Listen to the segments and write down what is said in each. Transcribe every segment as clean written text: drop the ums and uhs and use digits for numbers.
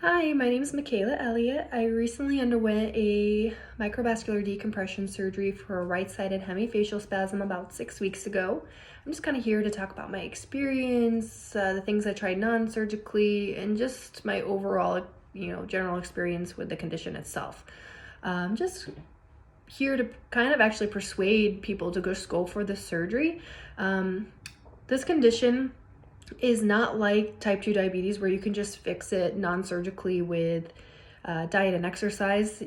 Hi, my name is Michaela Elliott. I recently underwent a microvascular decompression surgery for a right-sided hemifacial spasm about 6 weeks ago. I'm just kind of here to talk about my experience, the things I tried non-surgically, and just my overall, general experience with the condition itself. Just here to kind of actually persuade people to just go for the surgery. This condition is not like type 2 diabetes where you can just fix it non-surgically with diet and exercise.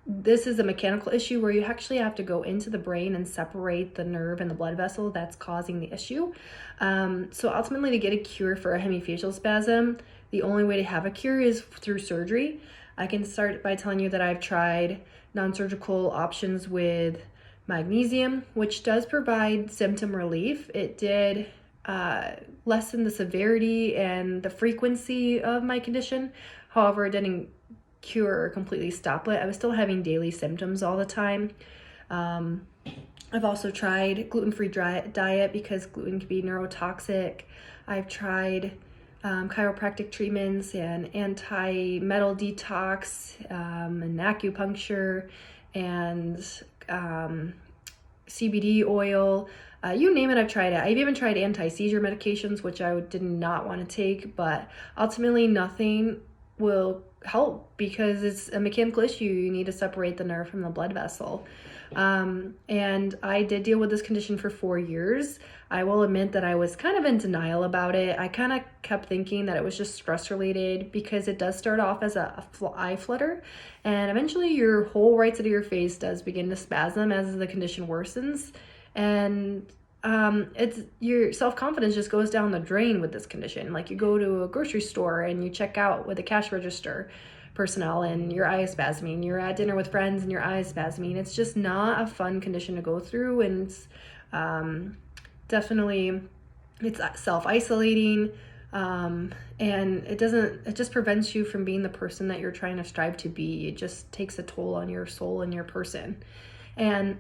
This is a mechanical issue where you actually have to go into the brain and separate the nerve and the blood vessel that's causing the issue. So ultimately, to get a cure for a hemifacial spasm, the only way to have a cure is through surgery. I can start by telling you that I've tried non-surgical options with magnesium, which does provide symptom relief. It did lessen the severity and the frequency of my condition. However, it didn't cure or completely stop it. I was still having daily symptoms all the time. I've also tried gluten-free diet because gluten can be neurotoxic. I've tried chiropractic treatments and anti-metal detox and acupuncture and CBD oil. You name it, I've tried it. I've even tried anti-seizure medications, which I did not want to take, but ultimately nothing will help because it's a mechanical issue. You need to separate the nerve from the blood vessel. And I did deal with this condition for 4 years. I will admit that I was kind of in denial about it. I kind of kept thinking that it was just stress related because it does start off as a eye flutter, and eventually your whole right side of your face does begin to spasm as the condition worsens. And it's your self-confidence just goes down the drain with this condition. Like, you go to a grocery store and you check out with a cash register personnel and your eye is spasming. You're at dinner with friends and your eye is spasming. It's just not a fun condition to go through, and it's definitely it's self-isolating, and it just prevents you from being the person that you're trying to strive to be. It just takes a toll on your soul and your person. And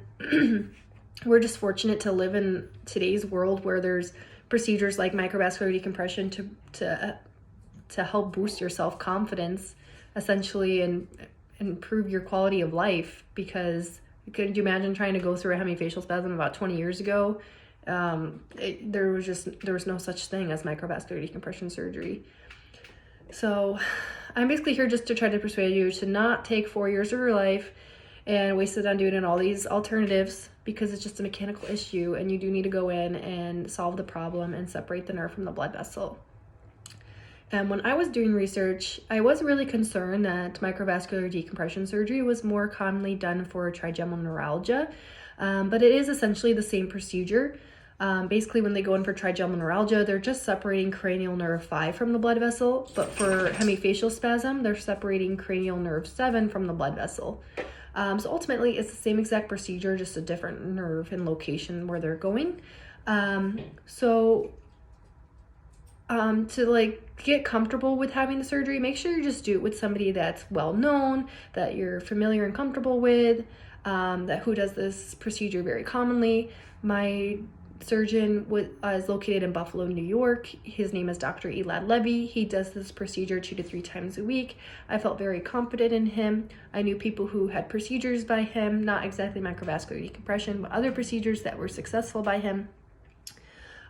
we're just fortunate to live in today's world where there's procedures like microvascular decompression to help boost your self-confidence, essentially, and improve your quality of life. Because could you imagine trying to go through a hemifacial spasm about 20 years ago? There was no such thing as microvascular decompression surgery. So I'm basically here just to try to persuade you to not take 4 years of your life and waste it on doing all these alternatives, because it's just a mechanical issue and you do need to go in and solve the problem and separate the nerve from the blood vessel. And when I was doing research, I was really concerned that microvascular decompression surgery was more commonly done for trigeminal neuralgia, but it is essentially the same procedure. Basically, when they go in for trigeminal neuralgia, they're just separating cranial nerve 5 from the blood vessel, but for hemifacial spasm, they're separating cranial nerve 7 from the blood vessel. So ultimately, it's the same exact procedure, just a different nerve and location where they're going. To get comfortable with having the surgery, make sure you just do it with somebody that's well known, that you're familiar and comfortable with, who does this procedure very commonly. My surgeon is located in Buffalo, New York. His name is Dr. Elad Levy. He does this procedure 2 to 3 times a week. I felt very confident in him. I knew people who had procedures by him, not exactly microvascular decompression, but other procedures that were successful by him.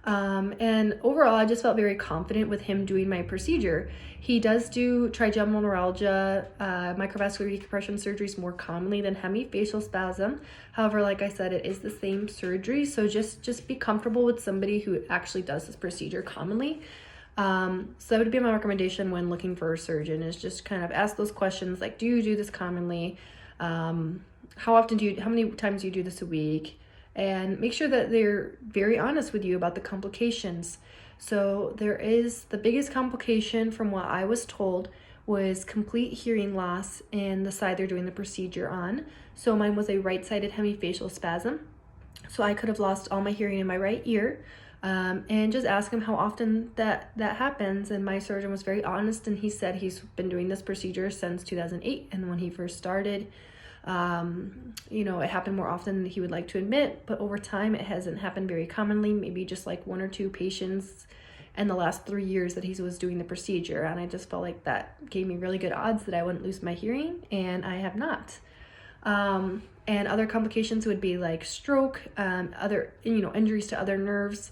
And overall, I just felt very confident with him doing my procedure. He does do trigeminal neuralgia, microvascular decompression surgeries more commonly than hemifacial spasm. However, like I said, it is the same surgery. So just be comfortable with somebody who actually does this procedure commonly. So that would be my recommendation when looking for a surgeon, is just kind of ask those questions like, do you do this commonly? How many times do you do this a week? And make sure that they're very honest with you about the complications. So the biggest complication, from what I was told, was complete hearing loss in the side they're doing the procedure on. So mine was a right-sided hemifacial spasm. So I could have lost all my hearing in my right ear. And just ask him how often that happens. And my surgeon was very honest, and he said he's been doing this procedure since 2008. And when he first started, it happened more often than he would like to admit, but over time it hasn't happened very commonly, maybe just like 1 or 2 patients and the last 3 years that he was doing the procedure. And I just felt like that gave me really good odds that I wouldn't lose my hearing, and I have not. And other complications would be like stroke, other, injuries to other nerves.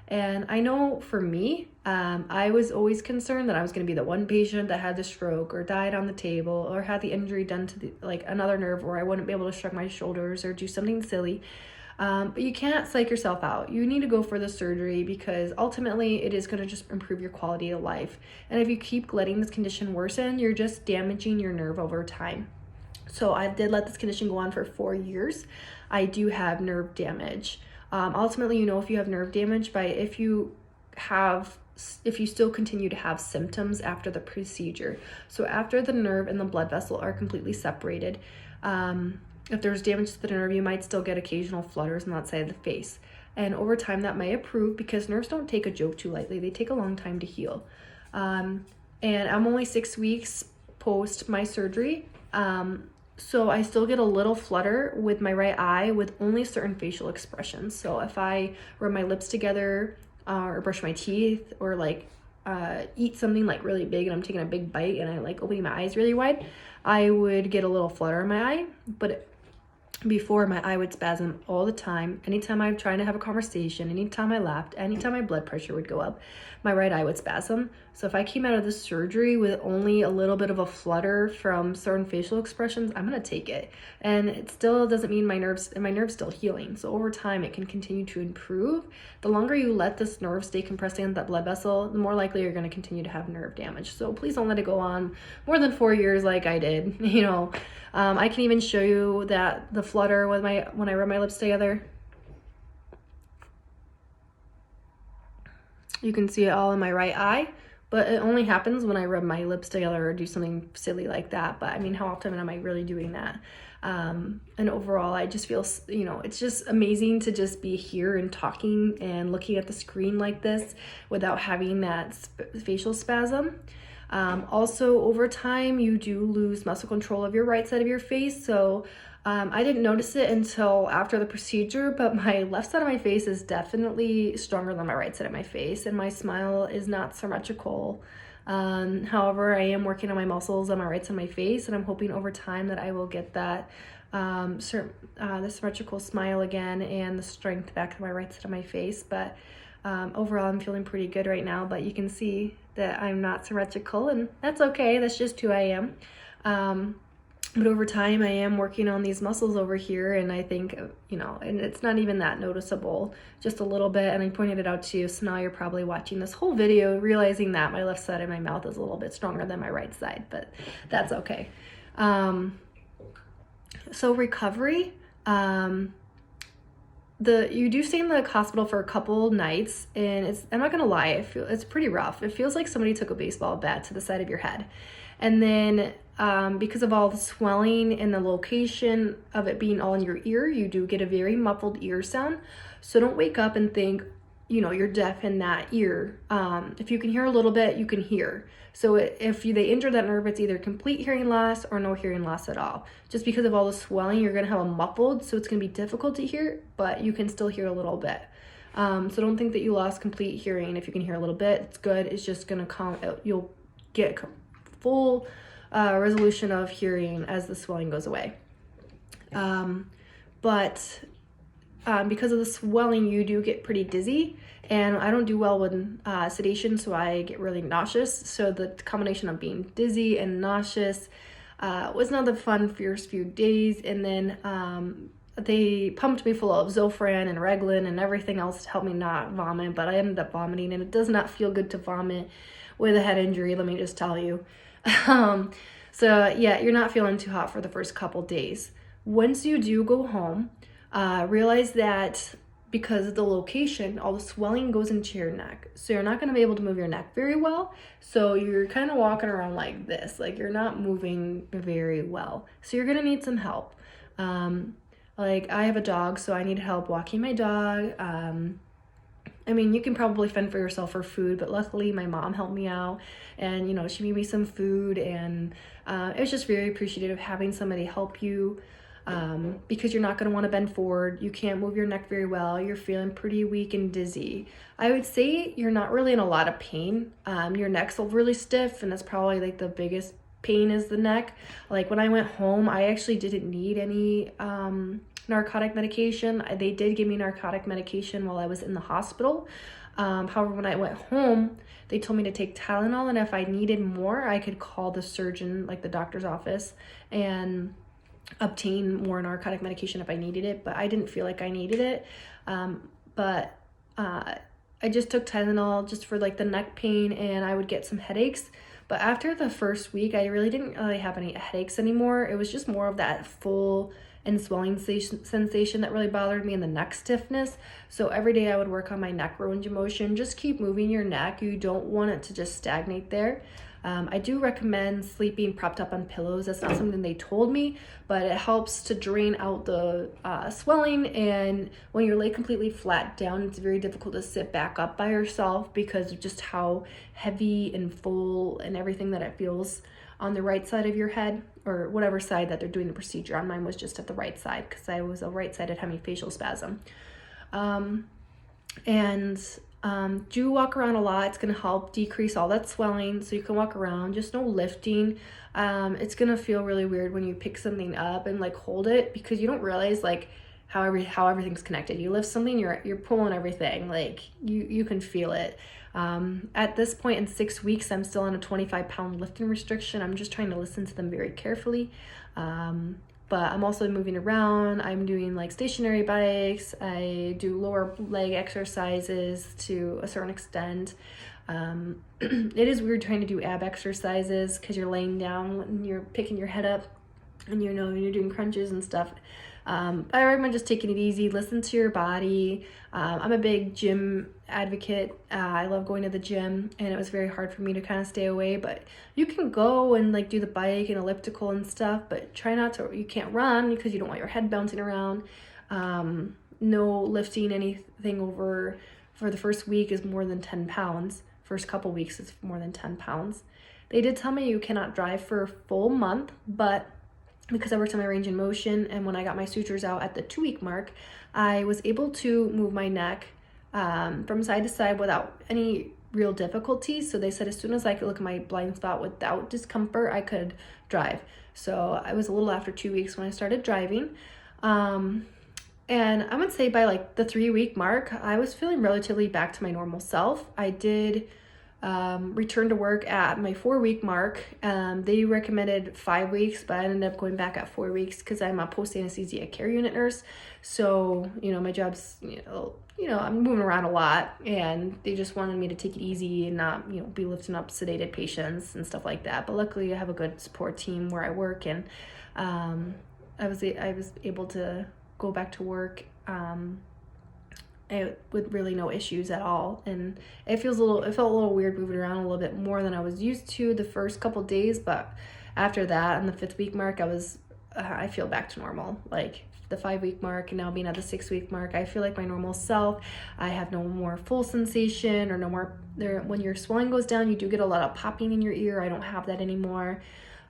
And I know for me, I was always concerned that I was going to be the one patient that had the stroke or died on the table or had the injury done to another nerve, or I wouldn't be able to shrug my shoulders or do something silly. But you can't psych yourself out. You need to go for the surgery because ultimately it is going to just improve your quality of life. And if you keep letting this condition worsen, you're just damaging your nerve over time. So I did let this condition go on for 4 years. I do have nerve damage. Ultimately, if you have nerve damage by if you still continue to have symptoms after the procedure. So after the nerve and the blood vessel are completely separated, if there's damage to the nerve, you might still get occasional flutters on that side of the face. And over time that may improve because nerves don't take a joke too lightly. They take a long time to heal. And I'm only 6 weeks post my surgery. So I still get a little flutter with my right eye with only certain facial expressions. So if I rub my lips together or brush my teeth or eat something really big and I'm taking a big bite and I opening my eyes really wide, I would get a little flutter in my eye. But before, my eye would spasm all the time. Anytime I'm trying to have a conversation, anytime I laughed, anytime my blood pressure would go up, my right eye would spasm. So if I came out of the surgery with only a little bit of a flutter from certain facial expressions, I'm gonna take it. And it still doesn't mean my nerve's still healing. So over time, it can continue to improve. The longer you let this nerve stay compressed in that blood vessel, the more likely you're gonna continue to have nerve damage. So please don't let it go on more than 4 years like I did. I can even show you that the flutter when I rub my lips together. You can see it all in my right eye, but it only happens when I rub my lips together or do something silly like that. But I mean, how often am I really doing that? And overall, I just feel, it's just amazing to just be here and talking and looking at the screen like this without having that facial spasm. Also, over time, you do lose muscle control of your right side of your face. So I didn't notice it until after the procedure, but my left side of my face is definitely stronger than my right side of my face, and my smile is not symmetrical. However, I am working on my muscles on my right side of my face, and I'm hoping over time that I will get that the symmetrical smile again and the strength back to my right side of my face. But overall, I'm feeling pretty good right now, but you can see that I'm not symmetrical, and that's okay. That's just who I am. But over time, I am working on these muscles over here, and I think, and it's not even that noticeable, just a little bit, and I pointed it out to you, so now you're probably watching this whole video realizing that my left side of my mouth is a little bit stronger than my right side, but that's okay. So recovery, you do stay in the hospital for a couple nights, and I'm not gonna lie, it's pretty rough. It feels like somebody took a baseball bat to the side of your head. And then because of all the swelling and the location of it being all in your ear, you do get a very muffled ear sound. So don't wake up and think, you're deaf in that ear. If you can hear a little bit, you can hear. So if they injure that nerve, it's either complete hearing loss or no hearing loss at all. Just because of all the swelling, you're gonna have a muffled, so it's gonna be difficult to hear, but you can still hear a little bit. So don't think that you lost complete hearing. If you can hear a little bit, it's good. It's just gonna come out. You'll get full resolution of hearing as the swelling goes away. But because of the swelling, you do get pretty dizzy, and I don't do well with sedation, so I get really nauseous. So the combination of being dizzy and nauseous was not the fun first few days, and then they pumped me full of Zofran and Reglan and everything else to help me not vomit, but I ended up vomiting, and it does not feel good to vomit with a head injury, let me just tell you. So yeah, you're not feeling too hot for the first couple days. Once you do go home, realize that because of the location, all the swelling goes into your neck. So you're not going to be able to move your neck very well. So you're kind of walking around like this, like you're not moving very well. So you're going to need some help. Like I have a dog, so I need help walking my dog. I mean, you can probably fend for yourself for food, but luckily my mom helped me out, and she made me some food, and it was just very appreciative having somebody help you. because you're not going to want to bend forward. You can't move your neck very well. You're feeling pretty weak and dizzy. I would say you're not really in a lot of pain. Your neck's really stiff, and that's probably like the biggest pain is the neck. Like when I went home, I actually didn't need any narcotic medication. They did give me narcotic medication while I was in the hospital. However, when I went home, they told me to take Tylenol, and if I needed more, I could call the surgeon, like the doctor's office, and obtain more narcotic medication if I needed it, but I didn't feel like I needed it. But I just took Tylenol just for like the neck pain, and I would get some headaches. But after the first week, I really didn't really have any headaches anymore. It was just more of that full and swelling sensation that really bothered me, and the neck stiffness. So every day I would work on my neck range of motion. Just keep moving your neck. You don't want it to just stagnate there. I do recommend sleeping propped up on pillows. That's not something they told me, but it helps to drain out the swelling. And when you're laid completely flat down, it's very difficult to sit back up by yourself because of just how heavy and full and everything that it feels on the right side of your head, or whatever side that they're doing the procedure on. Mine was just at the right side because I was a right-sided hemifacial spasm. Do walk around a lot. It's going to help decrease all that swelling, so you can walk around. Just no lifting. It's going to feel really weird when you pick something up and like hold it, because you don't realize like how everything's connected. You lift something, you're pulling everything. Like you can feel it. At this point in 6 weeks, I'm still on a 25-pound lifting restriction. I'm just trying to listen to them very carefully. But I'm also moving around. I'm doing like stationary bikes. I do lower leg exercises to a certain extent. It is weird trying to do ab exercises because you're laying down and you're picking your head up, and you're doing crunches and stuff. I recommend just taking it easy, listen to your body. I'm a big gym advocate. I love going to the gym, and it was very hard for me to kind of stay away, but you can go and like do the bike and elliptical and stuff, but try not to, you can't run because you don't want your head bouncing around. No lifting anything over, for the first week, is more than 10 pounds. First couple weeks is more than 10 pounds. They did tell me you cannot drive for a full month, but because I worked on my range of motion, and when I got my sutures out at the 2-week mark, I was able to move my neck from side to side without any real difficulty. So they said as soon as I could look at my blind spot without discomfort, I could drive. So I was a little after 2 weeks when I started driving. And I would say by like the 3-week mark, I was feeling relatively back to my normal self. I did return to work at my 4-week mark. They recommended 5 weeks, but I ended up going back at 4 weeks because I'm a post-anesthesia care unit nurse. So, my job's, I'm moving around a lot, and they just wanted me to take it easy and not, be lifting up sedated patients and stuff like that. But luckily I have a good support team where I work, and I was able to go back to work with really no issues at all. And it felt a little weird moving around a little bit more than I was used to the first couple days, but after that, on the 5th-week mark, I feel back to normal. Like the 5-week mark, and now being at the 6-week mark, I feel like my normal self. I have no more full sensation, or no more there. When your swelling goes down, you do get a lot of popping in your ear. I don't have that anymore.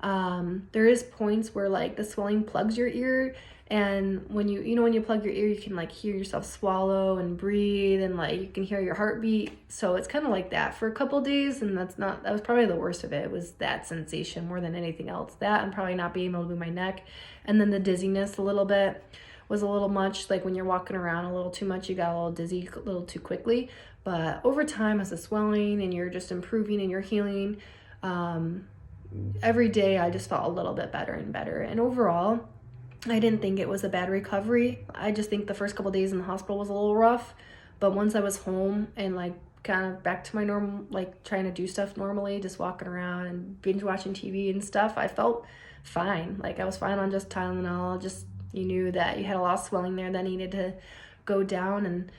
There is points where like the swelling plugs your ear, and when you plug your ear, you can like hear yourself swallow and breathe, and like you can hear your heartbeat. So it's kind of like that for a couple days, and that was probably the worst of it, was that sensation more than anything else. That, and probably not being able to move my neck, and then the dizziness a little bit was a little much. Like when you're walking around a little too much, you got a little dizzy a little too quickly. But over time, as the swelling and you're just improving and you're healing, every day I just felt a little bit better and better. And overall, I didn't think it was a bad recovery. I just think the first couple days in the hospital was a little rough, but once I was home and like kind of back to my normal, like trying to do stuff normally, just walking around and binge watching TV and stuff, I felt fine. Like I was fine on just Tylenol. Just, you knew that you had a lot of swelling there that needed to go down,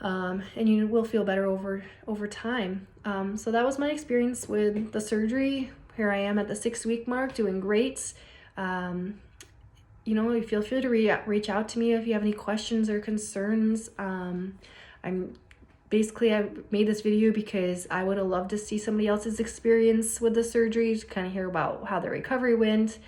and you will feel better over time. So that was my experience with the surgery. Here I am at the 6-week mark, doing great. You feel free to reach out to me if you have any questions or concerns. I made this video because I would have loved to see somebody else's experience with the surgery, to kind of hear about how the recovery went.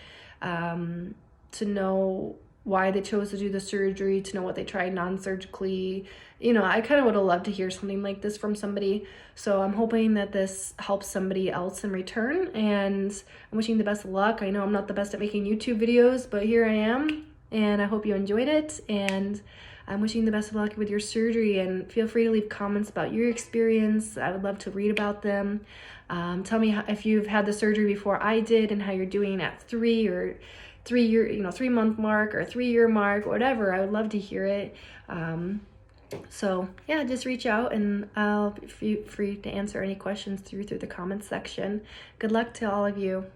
to know why they chose to do the surgery, to know what they tried non-surgically. You know, I kind of would have loved to hear something like this from somebody. So I'm hoping that this helps somebody else in return, and I'm wishing the best of luck. I know I'm not the best at making YouTube videos, but here I am, and I hope you enjoyed it, and I'm wishing the best of luck with your surgery, and feel free to leave comments about your experience. I would love to read about them. Tell me if you've had the surgery before I did and how you're doing at 3-month mark or 3-year mark, whatever. I would love to hear it. So yeah, just reach out and I'll be free to answer any questions through the comments section. Good luck to all of you.